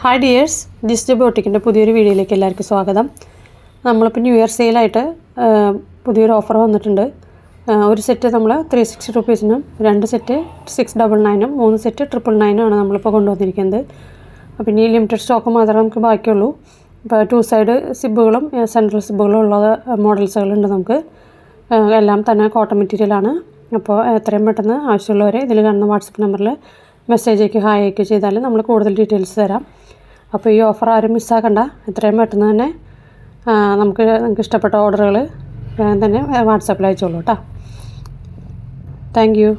Hi dears, GIST ബോട്ടിക്കിൻ്റെ പുതിയൊരു വീഡിയോയിലേക്ക് എല്ലാവർക്കും സ്വാഗതം. നമ്മളിപ്പോൾ ന്യൂ ഇയർ സെയിലായിട്ട് പുതിയൊരു ഓഫർ വന്നിട്ടുണ്ട്. ഒരു സെറ്റ് നമ്മൾ 360 റുപ്പീസിനും 2 സെറ്റ് 699 3 സെറ്റ് 999 ആണ് നമ്മളിപ്പോൾ കൊണ്ടുവന്നിരിക്കുന്നത്. അപ്പോൾ ഇനി ലിമിറ്റഡ് സ്റ്റോക്ക് മാത്രമേ നമുക്ക് ബാക്കിയുള്ളൂ. ഇപ്പോൾ 2 സൈഡ് സിബുകളും സെൻട്രൽ സിബുകളും ഉള്ള മോഡൽസുകളുണ്ട് നമുക്ക്. എല്ലാം തന്നെ കോട്ടൺ മെറ്റീരിയലാണ്. അപ്പോൾ എത്രയും പെട്ടെന്ന് ആവശ്യമുള്ളവരെ ഇതിൽ കാണുന്ന വാട്സപ്പ് നമ്പറിൽ മെസ്സേജ് അയക്കുക, ഹായ് അയക്കുക ചെയ്താൽ നമ്മൾ കൂടുതൽ ഡീറ്റെയിൽസ് തരാം. അപ്പോൾ ഈ ഓഫർ ആരും മിസ്സാക്കണ്ട. എത്രയും പെട്ടെന്ന് തന്നെ നിങ്ങൾക്ക് ഇഷ്ടപ്പെട്ട ഓർഡറുകൾ തന്നെ വാട്സാപ്പിൽ അയച്ചോളൂ കേട്ടോ. Thank you.